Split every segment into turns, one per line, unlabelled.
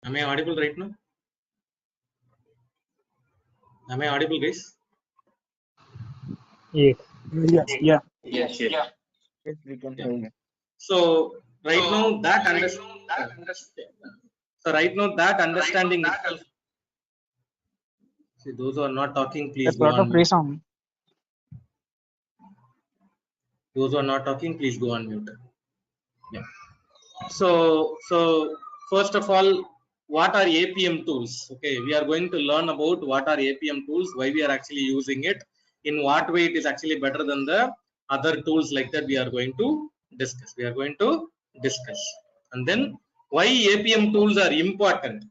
Am I audible right now? Am I audible, guys?
Yes.
Yeah.
Yes.
Yes, we can hear you.
So right now that understanding itself. See, those who are not talking, please
There's a
go
lot
on
of
mute.
race on.
Those who are not talking, please go on mute. Yeah. So first of all, what are APM tools? Okay, we are going to learn about what are APM tools, why we are actually using it, in what way it is actually better than the other tools like that. We are going to discuss. And then why APM tools are important.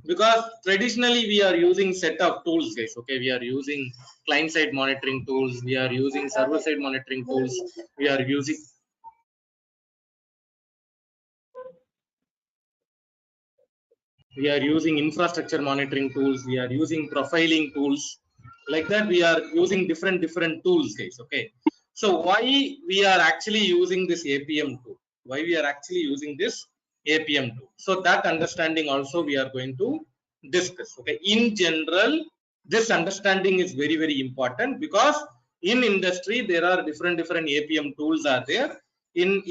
Because traditionally we are using set of tools, guys. Okay, we are using client side monitoring tools, we are using server side monitoring tools, we are using infrastructure monitoring tools, we are using profiling tools, like that we are using different tools, guys. Okay, so why we are actually using this APM tool, so that understanding also we are going to discuss. Okay, in general this understanding is very important, because in industry there are different APM tools are there. In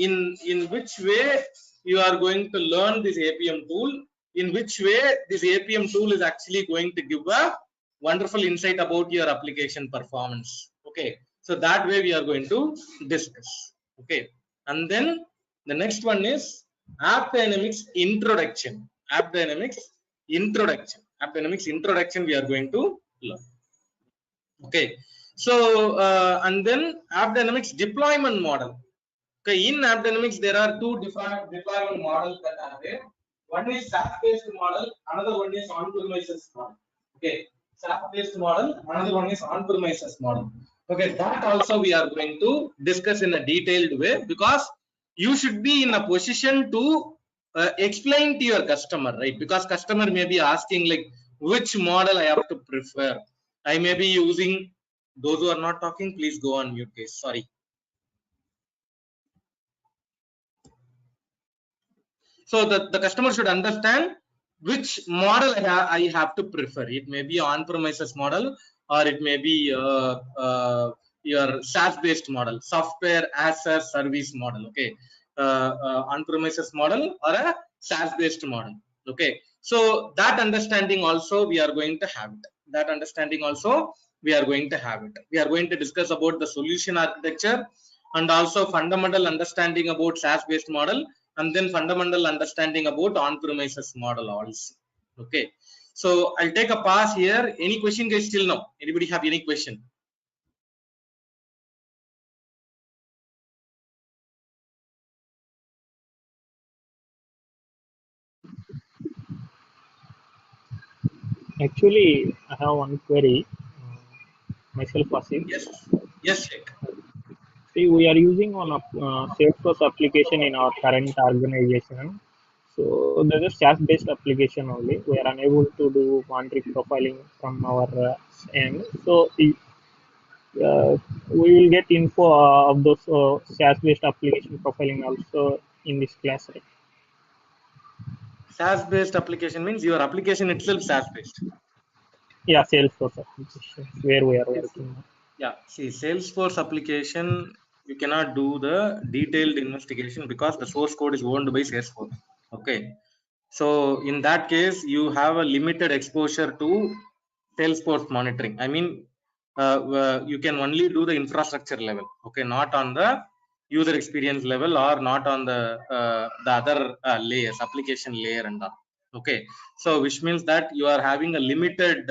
which way you are going to learn this APM tool, in which way this APM tool is actually going to give a wonderful insight about your application performance. Okay, so that way we are going to discuss. Okay, and then the next one is AppDynamics introduction. AppDynamics introduction we are going to learn. Okay, so and then AppDynamics deployment model. Okay, in AppDynamics there are two different deployment models that are there. One is SaaS-based model, another one is on-premises model. Okay, SaaS-based model, another one is on-premises model. Okay, that also we are going to discuss in a detailed way, because you should be in a position to explain to your customer, right? Because customer may be asking like which model I have to prefer. I may be using. Those who are not talking, please go on mute, guys. Sorry. So the customer should understand which model I have to prefer. It may be on-premises model, or it may be your SaaS-based model, software as a service model. Okay, on-premises model or a SaaS-based model. Okay, so that understanding also we are going to have it. We are going to discuss about the solution architecture, and also fundamental understanding about SaaS-based model, and then fundamental understanding about on-premises model also. Okay, so I'll take a pause here. Any question, guys? Still no? Anybody have any question?
Actually, I have one query. Myself, Asim.
Yes, Sheikh.
See, we are using one of Salesforce application in our current organization. So there's a SaaS-based application only. We are unable to do one-trick profiling from our end. So we will get info of those SaaS-based application profiling also in this class, right?
SaaS-based application means your application itself SaaS-based.
Yeah, Salesforce application where we are working.
Yeah, see, Salesforce application, you cannot do the detailed investigation because the source code is owned by Salesforce. Okay, so in that case, you have a limited exposure to Salesforce monitoring. I mean, you can only do the infrastructure level. Okay, not on the user experience level, or not on the other layers, application layer and all. Okay, so which means that you are having a limited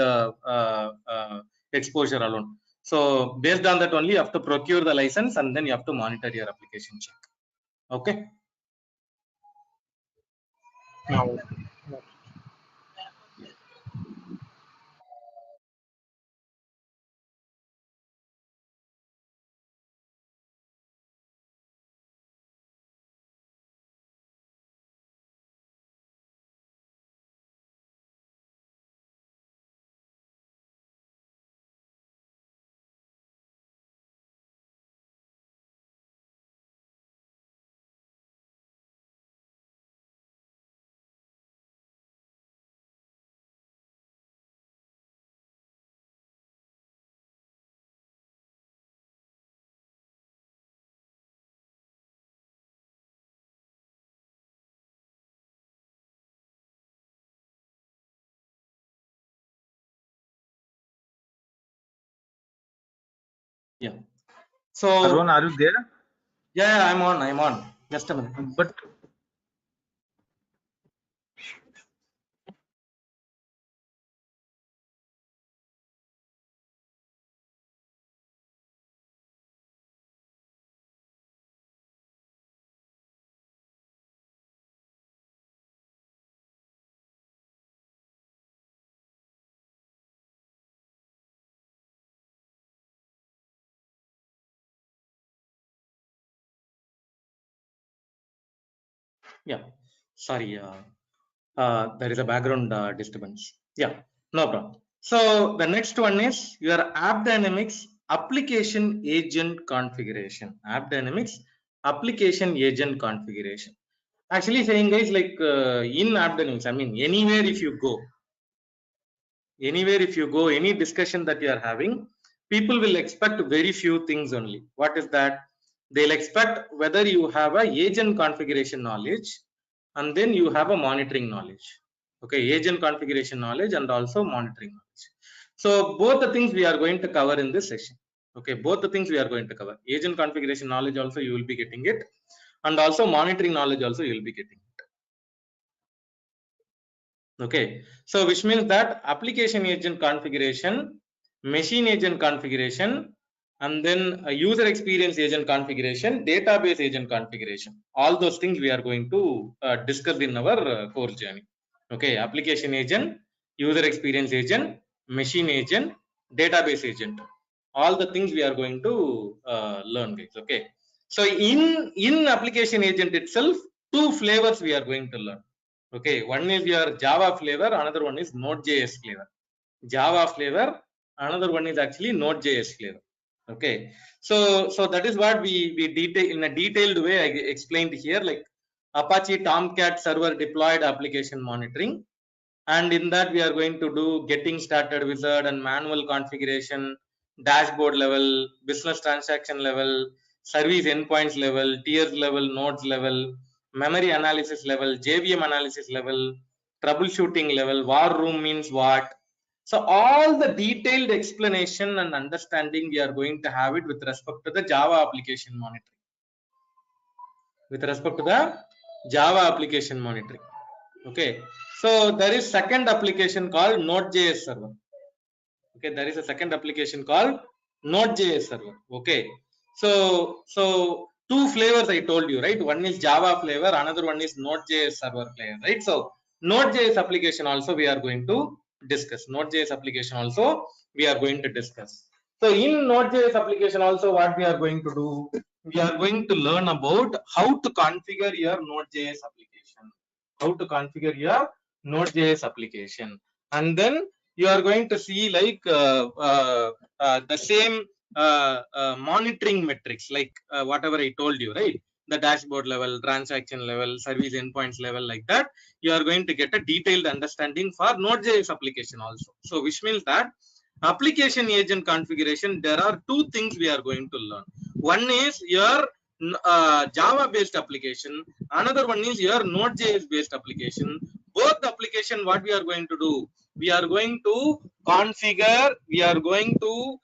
exposure alone. So based on that only, you have to procure the license, and then you have to monitor your application check. Okay.
Now.
Yeah. So
Arun, are you there?
yeah, I'm on. Just a minute.
But
Yeah. Sorry. There is a background disturbance. Yeah, no problem. So the next one is your AppDynamics application agent configuration. AppDynamics application agent configuration. Actually saying guys, like in AppDynamics, I mean anywhere if you go, any discussion that you are having, people will expect very few things only. What is that? They'll expect whether you have a agent configuration knowledge and then you have a monitoring knowledge. Okay, agent configuration knowledge and also monitoring knowledge. So both the things we are going to cover in this session. Okay, both the things we are going to cover. Agent configuration knowledge also you will be getting it, and also monitoring knowledge also you will be getting it. Okay, so which means that application agent configuration, machine agent configuration, and then a user experience agent configuration, database agent configuration, all those things we are going to discuss in our course journey. Okay, application agent, user experience agent, machine agent, database agent, all the things we are going to learn guys. Okay, so in application agent itself, two flavors we are going to learn. Okay, one is your Java flavor, another one is Node.js flavor. Java flavor, another one is actually Node.js flavor. Okay, so that is what we detail in a detailed way. I explained here, like Apache Tomcat server deployed application monitoring, and in that we are going to do getting started wizard and manual configuration, dashboard level, business transaction level, service endpoints level, tiers level, nodes level, memory analysis level, JVM analysis level, troubleshooting level, war room means what. So all the detailed explanation and understanding we are going to have it with respect to the Java application monitoring. With respect to the Java application monitoring. Okay, so there is second application called Node.js server. Okay, there is a second application called Node.js server. Okay, so two flavors I told you, right? One is Java flavor, another one is Node.js server flavor, right? So Node.js application also we are going to discuss. Node.js application also we are going to discuss. So in Node.js application also what we are going to do, we are going to learn about how to configure your Node.js application, how to configure your Node.js application, and then you are going to see like the same monitoring metrics, like whatever I told you, right? The dashboard level, transaction level, service endpoints level, like that. You are going to get a detailed understanding for Node.js application also. So which means that application agent configuration, there are two things we are going to learn. One is your Java based application, another one is your Node.js based application. Both application, what we are going to do, we are going to configure, we are going to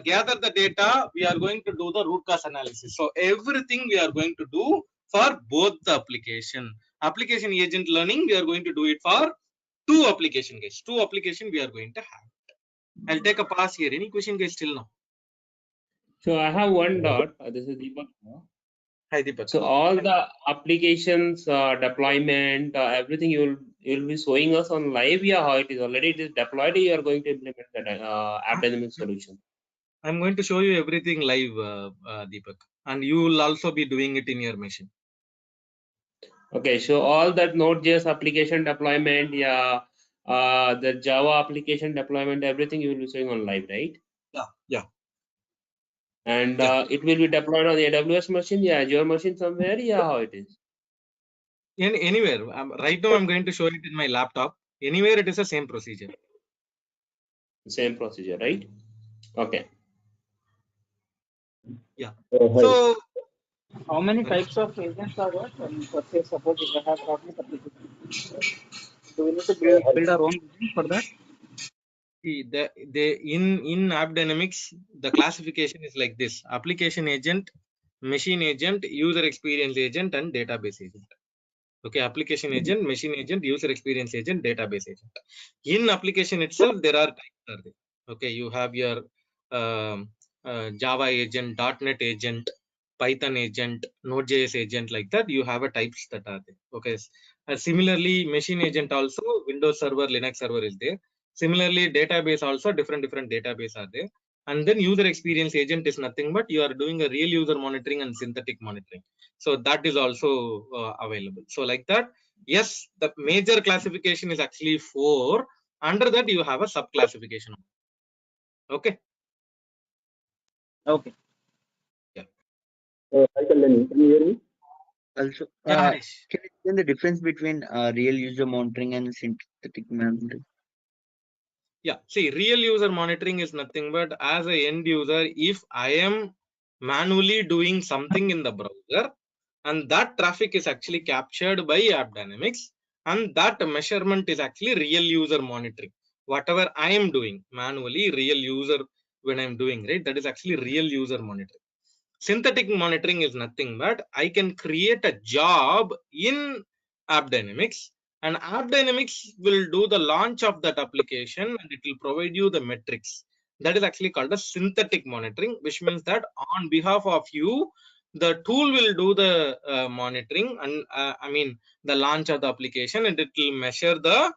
gather the data, we are going to do the root cause analysis. So everything we are going to do for both the application. Application agent learning, we are going to do it for two application guys. Two application we are going to have. I'll take a pass here. Any question guys till now?
So I have one dot. This is Deepak.
Hi Deepak.
So all the applications deployment, everything you'll be showing us on live. Yeah, how it is already it is deployed. You are going to implement that AppDynamics solution.
I'm going to show you everything live, Deepak, and you will also be doing it in your machine.
Okay, so all that Node.js application deployment, yeah, the Java application deployment, everything you will be showing on live, right?
Yeah.
And it will be deployed on the AWS machine, yeah, Azure machine somewhere, yeah, how it is?
Anywhere. Right now, I'm going to show it in my laptop. Anywhere, it is the same procedure.
Same procedure, right? Okay.
Yeah.
Oh,
So,
how many types of agents are there? For say, suppose if I have .NET application, do we need to build our own agent for that?
See, in AppDynamics, the classification is like this: application agent, machine agent, user experience agent, and database agent. Okay, application agent, machine agent, user experience agent, database agent. In application itself, there are types. Are there? Okay, you have your Java agent, .NET agent, Python agent, Node.js agent, like that. You have a types that are there. Okay. Similarly, machine agent also, Windows Server, Linux Server is there. Similarly, database also, different database are there. And then user experience agent is nothing but you are doing a real user monitoring and synthetic monitoring. So that is also available. So like that, yes, the major classification is actually 4. Under that, you have a sub classification. Okay.
Okay.
Yeah.
Hi, Kalyani, can you hear me?
Also,
Yeah, Harish.
can you explain the difference between real user monitoring and synthetic monitoring?
Yeah, see, real user monitoring is nothing but as a end user, if I am manually doing something in the browser and that traffic is actually captured by AppDynamics and that measurement is actually real user monitoring. Whatever I am doing manually, real user when I'm doing, right, that is actually real user monitoring. Synthetic monitoring is nothing but I can create a job in AppDynamics and AppDynamics will do the launch of that application and it will provide you the metrics. That is actually called a synthetic monitoring, which means that on behalf of you, the tool will do the monitoring and I mean the launch of the application and it will measure the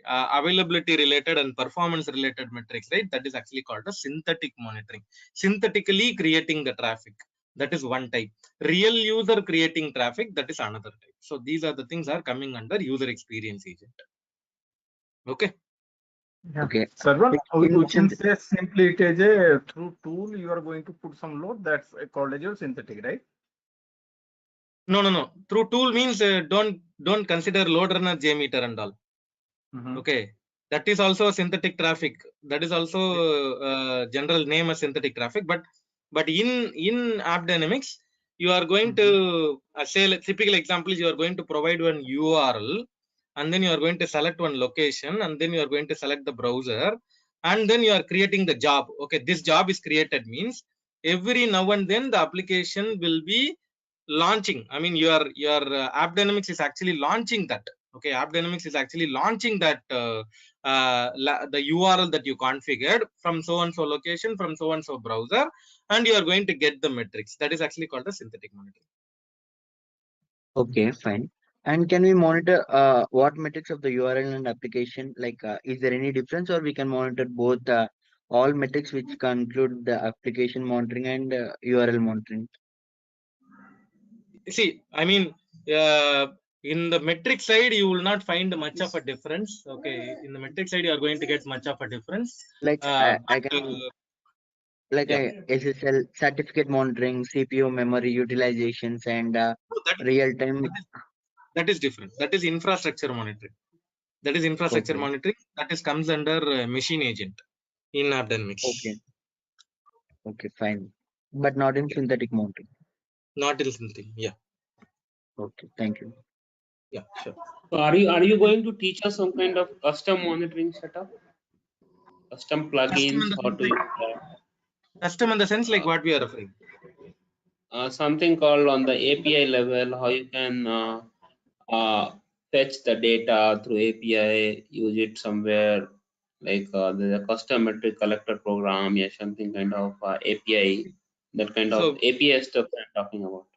availability related and performance related metrics, right? That is actually called a synthetic monitoring. Synthetically creating the traffic, that is one type. Real user creating traffic, that is another type. So these are the things are coming under user experience agent. Okay.
Yeah.
Okay.
Sarvan, we can
Synthetic.
say simply it is a through tool you are going to put some load that's called as your synthetic, right?
No. Through tool means don't consider LoadRunner, Jmeter and all. Okay. That is also synthetic traffic. That is also general name as synthetic traffic. But in AppDynamics, you are going to say typical example is you are going to provide one URL and then you are going to select one location and then you are going to select the browser and then you are creating the job. Okay, this job is created means every now and then the application will be launching. I mean your AppDynamics is actually launching that. Okay, AppDynamics is actually launching that the URL that you configured from so and so location from so and so browser and you are going to get the metrics. That is actually called a synthetic monitoring.
Okay, fine. And can we monitor what metrics of the URL and application? Like, is there any difference, or we can monitor both all metrics, which conclude the application monitoring and URL monitoring?
See, I mean, in the metric side, you will not find much of a difference. Okay, in the metric side, you are going to get much of a difference.
Like, I can like
yeah.
SSL certificate monitoring, CPU memory utilizations, and real time.
That is different. That is infrastructure monitoring. That is infrastructure
Okay.
monitoring. That is comes under machine agent in AppDynamics.
Okay. Okay, fine. But not in synthetic monitoring.
Not in something. Yeah.
Okay, thank you.
Yeah, sure.
So are you going to teach us some kind of custom monitoring setup? Custom plugins, how to use that?
Custom in the sense like what we are referring.
Something called on the API level, how you can fetch the data through API, use it somewhere, like there's a custom metric collector program, yeah, something kind of API, that kind of
So
API stuff I'm talking about.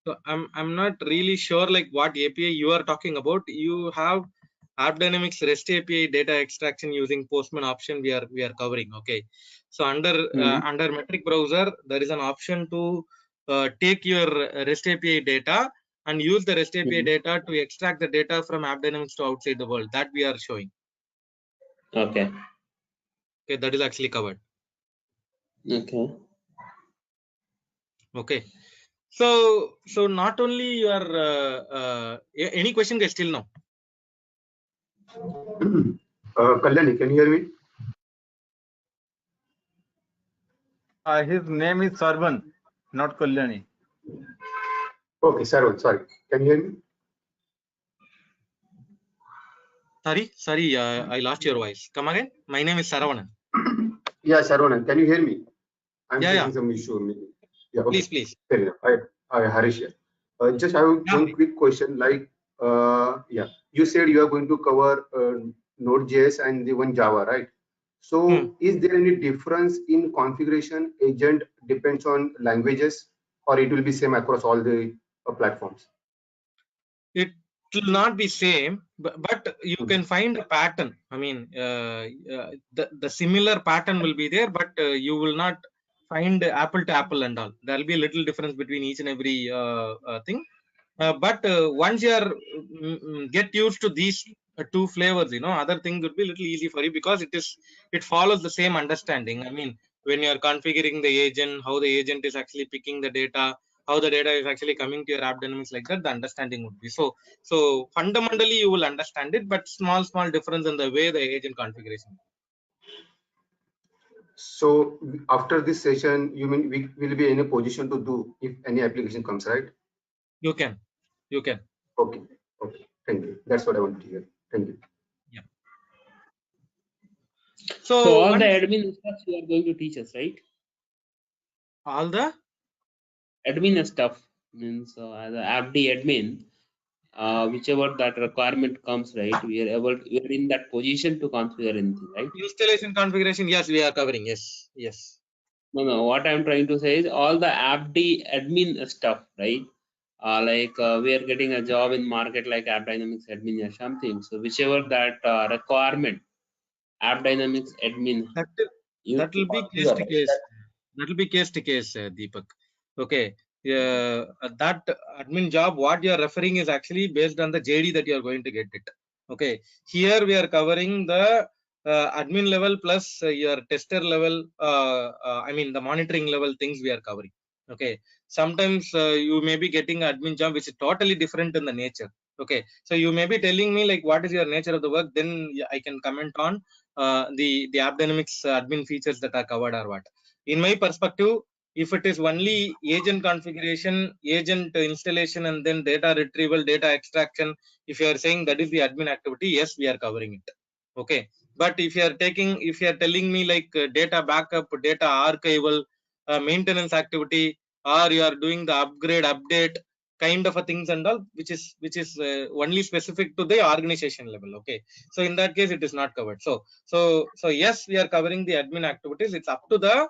So I'm not really sure like what API you are talking about. You have AppDynamics REST API data extraction using Postman option we are covering. Okay, so under metric browser there is an option to take your REST API data and use the REST API data to extract the data from AppDynamics to outside the world. That we are showing.
Okay.
Okay, that is actually covered.
Okay.
Okay. So not only you are any question guys still now.
Kalyani, can you hear me?
His name is Sarvan, not Kalyani.
Okay, Sarvan, sorry. Can you hear me?
Sorry, I lost your voice. Come again. My name is Saravanan.
Yeah, Saravanan, can you hear me? I'm
Yeah,
facing
yeah.
some issue. Maybe. Yeah, okay.
Please.
Fair enough. I Harish here. Just I have
Yeah.
one quick question. Like, yeah, you said you are going to cover Node.js and the one Java, right? So, is there any difference in configuration? Agent depends on languages, or it will be same across all the platforms?
It will not be same, but you can find a pattern. I mean, the similar pattern will be there, but you will not find apple to apple and all. There will be a little difference between each and every thing. But once you are get used to these two flavors, other things would be a little easy for you because it follows the same understanding. I mean, when you are configuring the agent, how the agent is actually picking the data, how the data is actually coming to your AppDynamics, like that, the understanding would be so fundamentally you will understand it, but small difference in the way the agent configuration.
So after this session, you mean we will be in a position to do if any application comes, right?
You can.
Okay. Thank you. That's what I wanted to hear. Thank you.
Yeah.
So all the admin stuff you are going to teach us, right?
All the
admin stuff means as an AppDynamics admin, whichever that requirement comes, right? We are in that position to configure anything, right?
Installation configuration, yes, we are covering. Yes.
No. What I'm trying to say is all the AppDynamics admin stuff, right? We are getting a job in market like AppDynamics admin or something. So whichever that requirement, AppDynamics admin.
That will be case to case. That will be case to case, Deepak. Okay. That admin job, what you are referring is actually based on the JD that you are going to get it. Okay. Here we are covering the admin level plus your tester level. I mean the monitoring level things we are covering. Okay. Sometimes you may be getting admin job which is totally different in the nature. Okay. So you may be telling me like what is your nature of the work. Then I can comment on the AppDynamics admin features that are covered or what. In my perspective, if it is only agent configuration, agent installation, and then data retrieval, data extraction, if you are saying that is the admin activity, yes, we are covering it. Okay. But if you are telling me like data backup, data archival, maintenance activity, or you are doing the upgrade, update kind of a things and all, which is only specific to the organization level. Okay. So in that case, it is not covered. So yes, we are covering the admin activities. It's up to the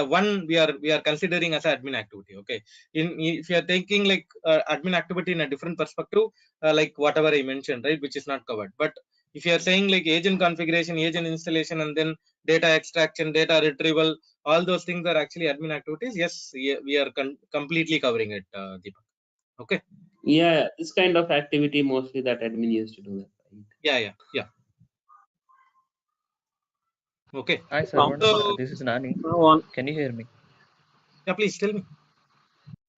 one we are considering as admin activity. Okay. If you are taking like admin activity in a different perspective, like whatever I mentioned, right, which is not covered. But if you are saying like agent configuration, agent installation, and then data extraction, data retrieval, all those things are actually admin activities. Yes, we are completely covering it, Deepak. Okay.
Yeah, this kind of activity mostly that admin used to do that. Right?
Yeah. Okay.
Hi, Sarvan.
So,
This is Nani. Can you hear me?
yeah, please tell me.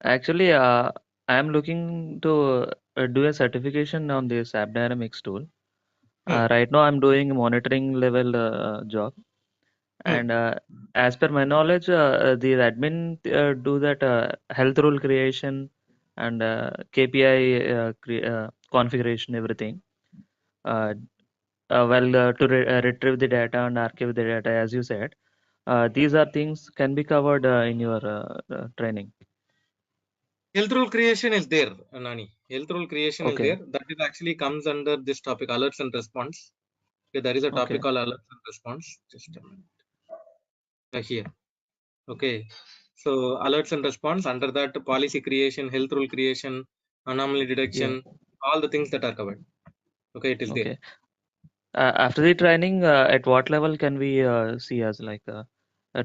Actually, I am looking to do a certification on this AppDynamics tool. Right now, I'm doing a monitoring level job, and as per my knowledge, the admin do that health rule creation and KPI configuration, everything. To retrieve the data and archive the data, as you said, these are things can be covered in your training.
Health rule creation is there, Nani. Health rule creation is
Okay.
there. That is actually comes under this topic, alerts and response. Okay, there is a topic called alerts and response. Just a minute. Here. Okay. So alerts and response, under that policy creation, health rule creation, anomaly detection, all the things that are covered. Okay, it is there.
After the training, at what level can we see as like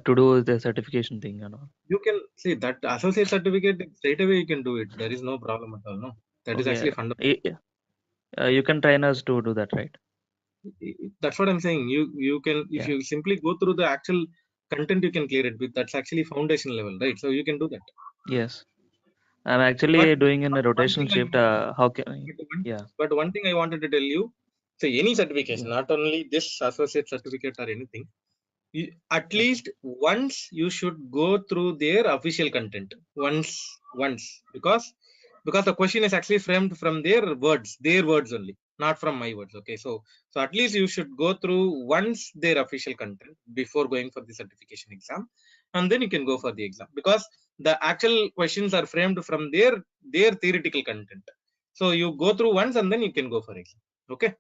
to do the certification thing and all?
You can see that associate certificate straight away. You can do it. There is no problem at all. No, that is actually fundamental.
You can train us to do that, right?
That's what I'm saying. You can, if you simply go through the actual content, you can clear it. That's actually foundation level, right? So you can do that.
Yes, I'm actually doing in a rotational shift. How can?
But one thing I wanted to tell you, so any certification, not only this associate certificate or anything, at least once you should go through their official content once, because the question is actually framed from their words only. not from my words. Okay, so at least you should go through once their official content before going for the certification exam, and then you can go for the exam, because the actual questions are framed from their theoretical content. So you go through once and then you can go for exam. Okay.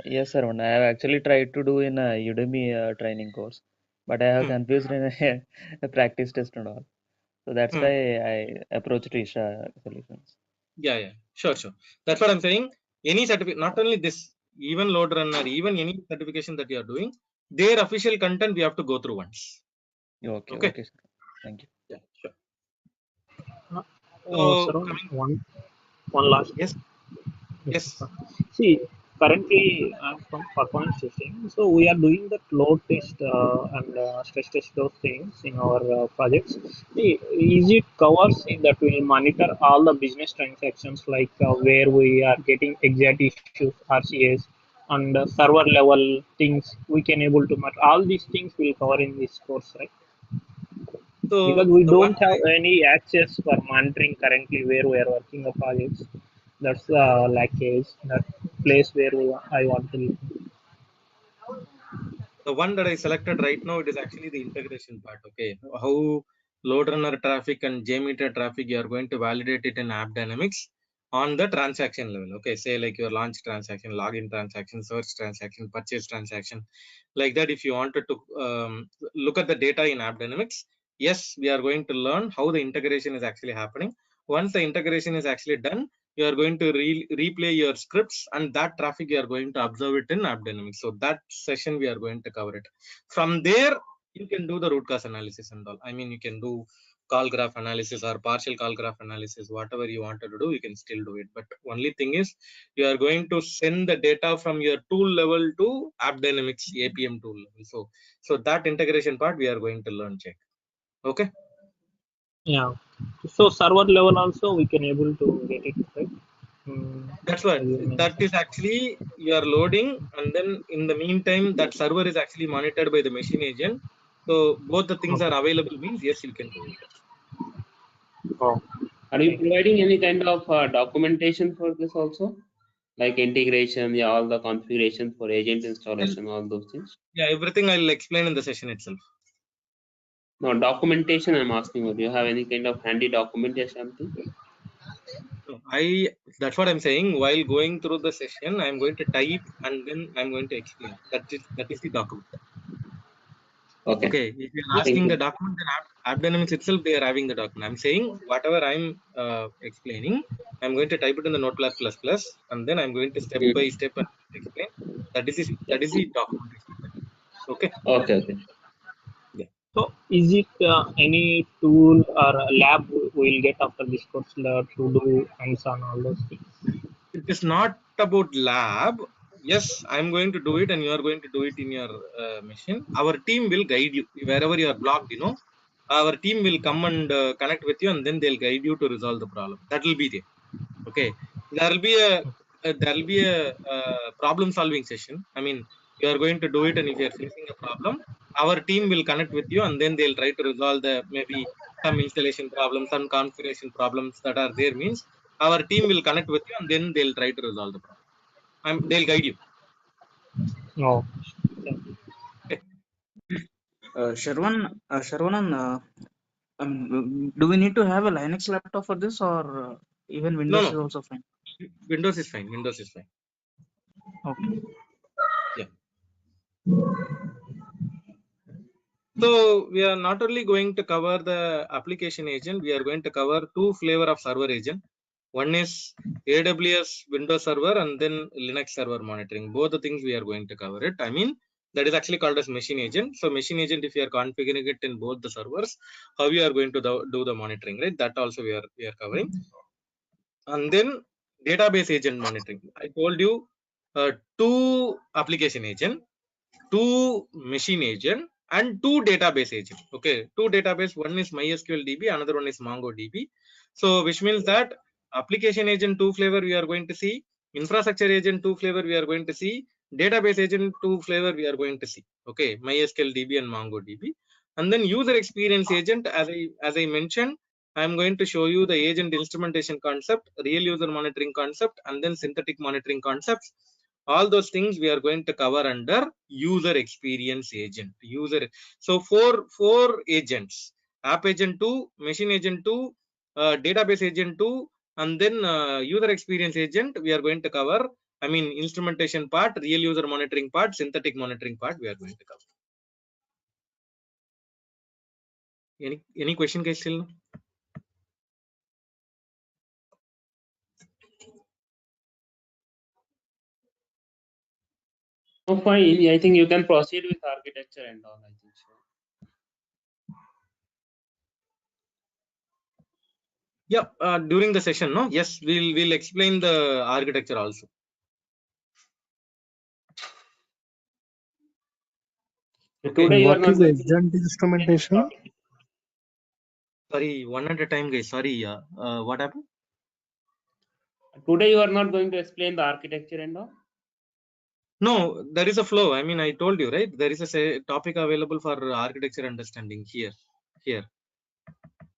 Yes, sir. I have actually tried to do in a Udemy training course, but I have confused in a practice test and all. So that's why I approached Isha Solutions.
Yeah, sure. That's what I'm saying. Any certificate, not only this, even LoadRunner, even any certification that you are doing, their official content we have to go through once.
Okay,
Okay.
okay, sir. Thank you.
Yeah, sure.
Sir,
So
one last.
yes.
See, currently I'm from performance testing, so we are doing the load test and stress test those things in our projects. See, is it covers in that we monitor all the business transactions, like where we are getting exact issues, RCS, and server level things we can able to monitor. All these things will cover in this course, right? Because
So
we
the one
don't have any access for monitoring currently where we are working the projects. That's the lackage, that place where I want to live.
the one that I selected right now, it is actually the integration part. Okay, how LoadRunner traffic and Jmeter traffic you are going to validate it in AppDynamics on the transaction level. Okay, say like your launch transaction, login transaction, search transaction, purchase transaction, like that. If you wanted to look at the data in AppDynamics, yes, we are going to learn how the integration is actually happening. Once the integration is actually done, you are going to replay your scripts, and that traffic you are going to observe it in AppDynamics. So that session we are going to cover it. From there, you can do the root cause analysis and all. I mean, you can do call graph analysis or partial call graph analysis, whatever you wanted to do, you can still do it. But only thing is, you are going to send the data from your tool level to AppDynamics Apm tool level. So that integration part we are going to learn, check. Okay.
Yeah. So server level also we can able to get it, right?
That's what
As you
that
mentioned.
is actually you are loading, and then in the meantime that server is actually monitored by the machine agent. So both the things are
Okay.
available means yes, you can do it.
Oh.
Are you providing any kind of documentation for this also? Like integration, yeah, all the configurations for agent installation, all those things?
Yeah, everything I'll explain in the session itself.
No, documentation I'm asking you. Do you have any kind of handy document or something?
So that's what I'm saying. While going through the session, I'm going to type and then I'm going to explain. That is the document.
Okay.
Okay, if you're
Thank
asking the
you.
document, then AppDynamics itself, they are having the document. I'm saying whatever I'm explaining, I'm going to type it in the Notepad++, and then I'm going to step by step explain. That is the documentation. Okay.
Okay, okay.
Yeah.
So is it any tool or a lab we'll get after this course to do hands-on all those things?
It is not about lab. Yes, I'm going to do it, and you are going to do it in your machine. Our team will guide you wherever you are blocked. Our team will come and connect with you, and then they'll guide you to resolve the problem. That will be there. Okay, there will be a problem solving session. I mean, you are going to do it, and if you are facing a problem, our team will connect with you, and then they'll try to resolve the maybe some installation problems, some configuration problems that are there. Means our team will connect with you, and then they'll try to resolve the problem. They'll guide you.
No.
Okay.
Sharwanan, do we need to have a Linux laptop for this, or even Windows is
No.
also fine?
Windows is fine. Windows is fine.
Okay.
Yeah. So we are not only going to cover the application agent, we are going to cover two flavor of server agent. One is AWS Windows Server and then Linux server monitoring. Both the things we are going to cover it. I mean, that is actually called as machine agent. So machine agent, if you are configuring it in both the servers, how you are going to do the monitoring, right? That also we are covering. And then database agent monitoring. I told you two application agent, two machine agent, and two database agent. Okay, two database, one is MySQL DB, another one is MongoDB. So which means that application agent two flavor we are going to see, infrastructure agent two flavor we are going to see, database agent two flavor we are going to see. Okay, MySQL DB and MongoDB. And then user experience agent, as I mentioned, I'm going to show you the agent instrumentation concept, real user monitoring concept, and then synthetic monitoring concepts. All those things we are going to cover under user experience agent. So four agents: app agent 2, machine agent 2, database agent 2, and then user experience agent. We are going to cover. I mean, instrumentation part, real user monitoring part, synthetic monitoring part. We are going to cover. Any question, guys? Still?
Oh, fine. I think you can proceed with architecture and all. I think so.
Yeah, during the session, no? Yes, we'll explain the architecture also.
Today you are not going to
agent instrumentation?
Sorry, one at a time, guys. Sorry, what happened?
Today you are not going to explain the architecture and all.
No, there is a flow. I mean, I told you, right? There is a topic available for architecture understanding here.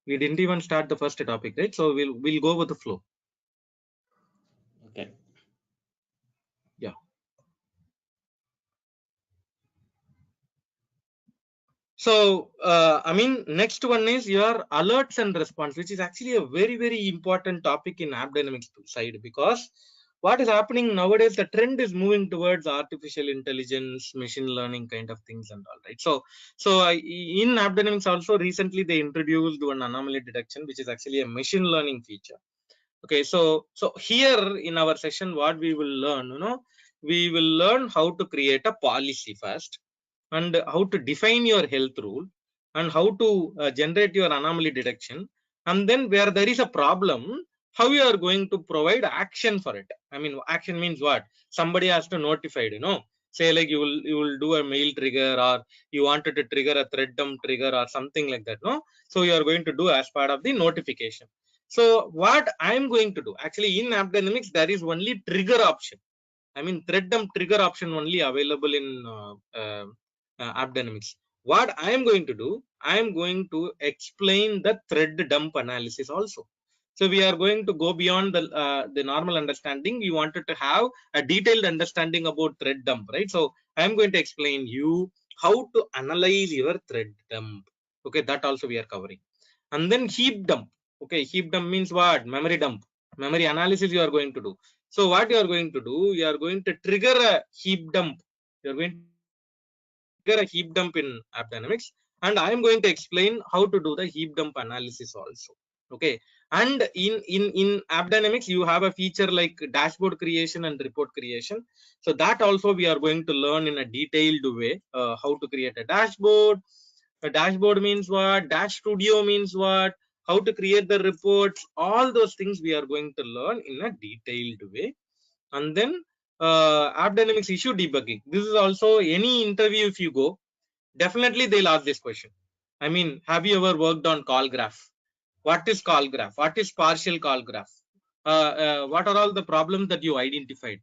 We didn't even start the first topic, right? So we'll go with the flow.
Okay.
Yeah. So, I mean, next one is your alerts and response, which is actually a very, very important topic in AppDynamics side, because what is happening nowadays, the trend is moving towards artificial intelligence, machine learning kind of things and all, right? So in AppDynamics also recently they introduced one anomaly detection, which is actually a machine learning feature. Okay, so here in our session, what we will learn, we will learn how to create a policy first, and how to define your health rule, and how to generate your anomaly detection, and then where there is a problem, how you are going to provide action for it. I mean, action means what? Somebody has to notify, say like you will do a mail trigger, or you wanted to trigger a thread dump trigger or something like that, no? So you are going to do as part of the notification. So what I am going to do, actually in AppDynamics there is only trigger option. I mean, thread dump trigger option only available in AppDynamics. What I am going to do, I am going to explain the thread dump analysis also. So we are going to go beyond the normal understanding. We wanted to have a detailed understanding about thread dump, right? So I am going to explain you how to analyze your thread dump. Okay, that also we are covering. And then heap dump. Okay, heap dump means what? Memory dump. Memory analysis you are going to do. So what you are going to do, you are going to trigger a heap dump. You are going to trigger a heap dump in AppDynamics, and I am going to explain how to do the heap dump analysis also. Okay, and in AppDynamics you have a feature like dashboard creation and report creation. So that also we are going to learn in a detailed way, how to create a dashboard. A dashboard means what? Dash Studio means what? How to create the reports. All those things we are going to learn in a detailed way. And then AppDynamics issue debugging. This is also any interview if you go, definitely they'll ask this question. I mean, have you ever worked on call graph? What is call graph? What is partial call graph? What are all the problems that you identified?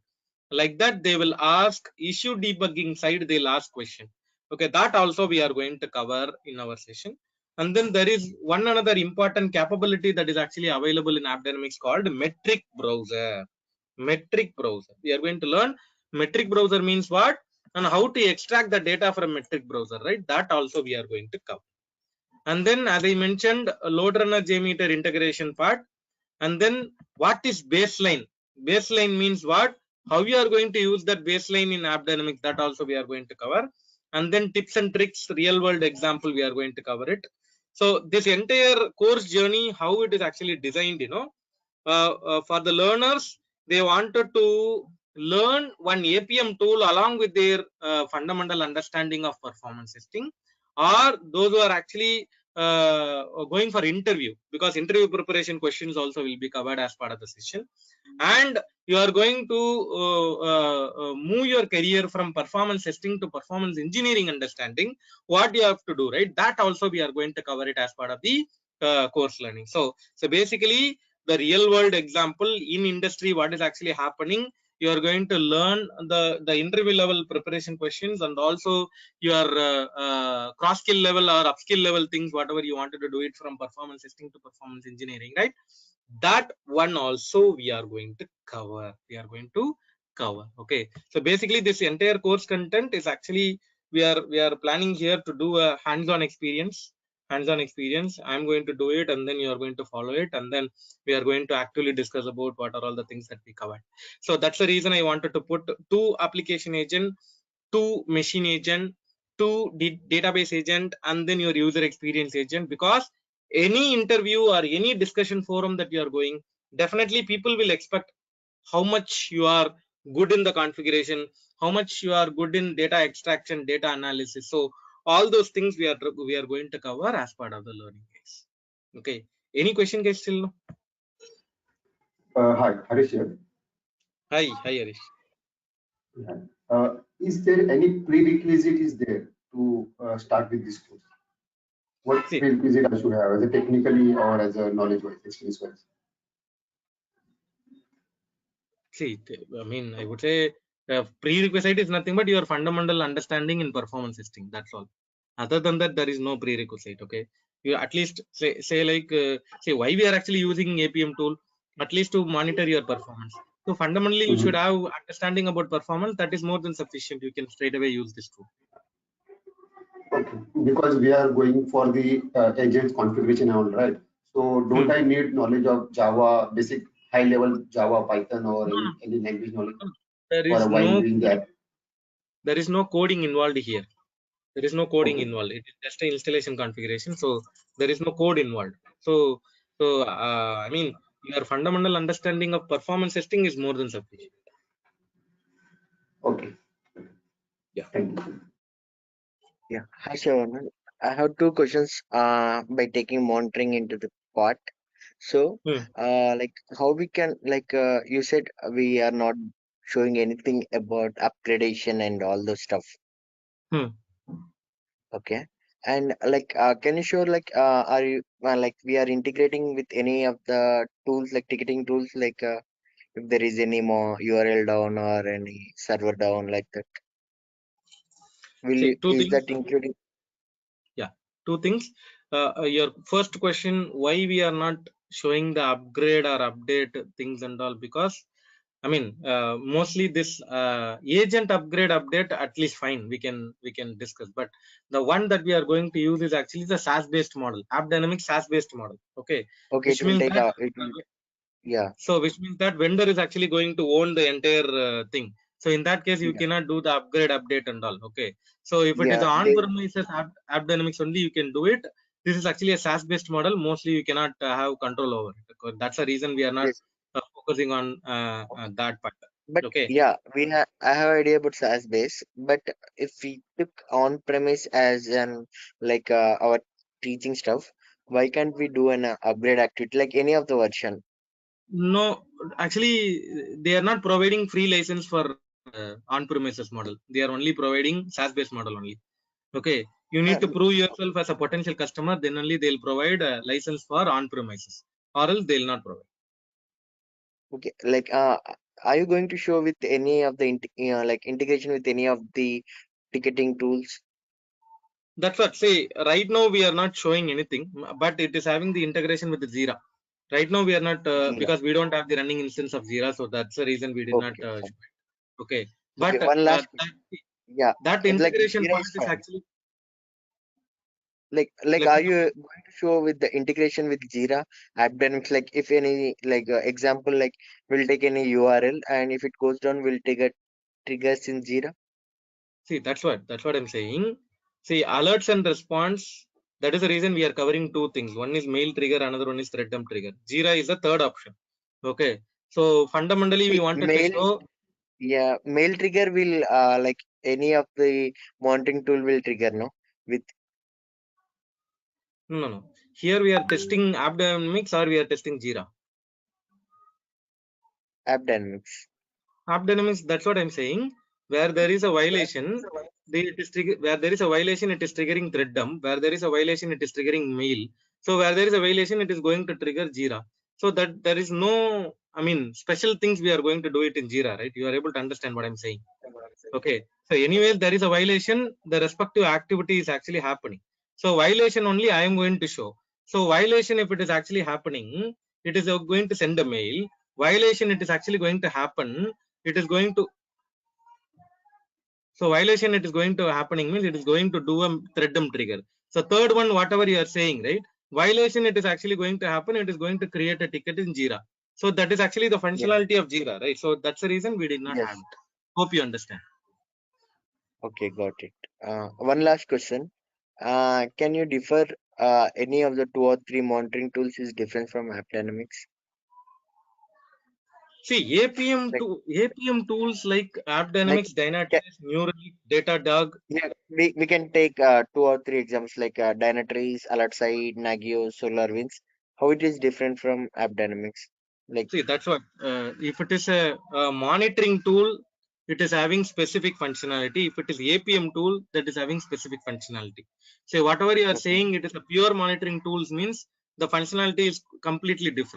Like that, they will ask issue debugging side, they'll ask question. Okay, that also we are going to cover in our session. And then there is one another important capability that is actually available in AppDynamics called metric browser. Metric browser. We are going to learn metric browser means what, and how to extract the data from metric browser, right? That also we are going to cover. And then, as I mentioned, LoadRunner Jmeter integration part. And then what is baseline? Baseline means what? How you are going to use that baseline in AppDynamics, that also we are going to cover. And then tips and tricks, real world example, we are going to cover it. So this entire course journey, how it is actually designed, for the learners, they wanted to learn one APM tool along with their fundamental understanding of performance testing, or those who are actually going for interview, because interview preparation questions also will be covered as part of the session. And you are going to move your career from performance testing to performance engineering understanding, what you have to do, right? That also we are going to cover it as part of the course learning. So basically the real world example in industry, what is actually happening you are going to learn the interview level preparation questions, and also your cross skill level or upskill level things, whatever you wanted to do it from performance testing to performance engineering, right? That one also we are going to cover. Okay, so basically this entire course content is actually we are planning here to do a hands-on experience. I'm going to do it, and then you are going to follow it, and then we are going to actually discuss about what are all the things that we covered. So that's the reason I wanted to put 2 application agent, 2 machine agent, 2 database agent, and then your user experience agent. Because any interview or any discussion forum that you are going, definitely people will expect how much you are good in the configuration, how much you are good in data extraction, data analysis. So all those things we are going to cover as part of the learning case. Okay, any question guys still? No?
Hi, Harish here.
Hi Harish.
Yeah. Is there any prerequisite is there to start with this course? What prerequisite I should have, as a technically or as a knowledge-wise, experience-wise?
See, I mean, I would say prerequisite is nothing but your fundamental understanding in performance testing. That's all. Other than that, there is no prerequisite. Okay, you at least say like say why we are actually using APM tool, at least to monitor your performance. So fundamentally, you should have understanding about performance. That is more than sufficient. You can straight away use this tool.
Okay, because we are going for the agents configuration and all, right? So don't I need knowledge of Java, basic high-level Java, Python, or any language knowledge?
There is no coding involved here. There is no coding involved. It is just an installation configuration. So there is no code involved. So I mean, your fundamental understanding of performance testing is more than sufficient.
Okay.
Yeah.
Thank you.
Yeah. Hi, Shawan. I have 2 questions by taking monitoring into the part. So, like how we can, like you said, we are not showing anything about upgradation and all those stuff. Okay. And like, can you show like, are you like we are integrating with any of the tools, like ticketing tools, like if there is any more URL down or any server down like that? Will
See,
you,
two
is
things.
that including?
Yeah, 2 things. Your first question, why we are not showing the upgrade or update things and all? Because I mean, mostly this agent upgrade update, at least fine, we can discuss. But the one that we are going to use is actually the SaaS based model, AppDynamics SaaS based model. Okay.
Okay,
Which means that
yeah.
So which means that vendor is actually going to own the entire thing. So in that case, you cannot do the upgrade update and all. Okay. So if it is on-premises AppDynamics only, you can do it. This is actually a SaaS based model. Mostly you cannot have control over it. Because that's the reason we are not focusing on that part.
But
okay.
Yeah, I have idea about SaaS base, but if we took on premise as an like our teaching stuff, why can't we do an upgrade activity like any of the version?
No, actually they are not providing free license for on-premises model. They are only providing SaaS based model only. Okay, you need to prove yourself as a potential customer, then only they'll provide a license for on-premises, or else they'll not provide.
Okay, like are you going to show with any of the like integration with any of the ticketing tools?
That's what. Say, right now we are not showing anything, but it is having the integration with the Jira. Right now we are not because we don't have the running instance of Jira, so that's the reason we did not show it. Okay, but
one last
that integration
like,
part is actually
like are you going to show with the integration with Jira, AppDynamics? Like if any like example, like we'll take any URL and if it goes down, we'll take a triggers in Jira.
See, that's what I'm saying. See, alerts and response. That is the reason we are covering 2 things. One is mail trigger, another one is thread dump trigger. Jira is the third option. Okay, so fundamentally we wanted to show.
Yeah, mail trigger will like any of the monitoring tool will trigger, no? With
No. Here we are testing AppDynamics or we are testing Jira.
AppDynamics.
AppDynamics. That's what I'm saying. Where there is a violation, where there is a violation, it is triggering thread dump. Where there is a violation, it is triggering mail. So where there is a violation, it is going to trigger Jira. So that there is no, I mean, special things we are going to do it in Jira, right? You are able to understand what I'm saying. Okay. So anyway, there is a violation, the respective activity is actually happening. So violation only I am going to show. So violation, if it is actually happening, it is going to send a mail. Violation, it is actually going to happen. It is going to, so violation, it is going to happening means it is going to do a threadum trigger. So third one, whatever you are saying, right? Violation, it is actually going to happen. It is going to create a ticket in Jira. So that is actually the functionality of Jira, right? So that's the reason we did not
Yes.
have it. Hope you understand.
Okay, got it. One last question. Can you differ any of the 2 or 3 monitoring tools is different from AppDynamics?
See, APM
Like,
to APM tools like
like
AppDynamics, Dynatrace, Neuralink, Datadog.
yeah, we can take 2 or 3 examples like Dynatrace, AlertSite, Nagio, SolarWinds. How it is different from AppDynamics? Like,
See, that's what. If it is a monitoring tool, it is having specific functionality. If it is APM tool, that is having specific functionality. So whatever you are
okay.
saying, it is a pure monitoring tools means the functionality is completely different.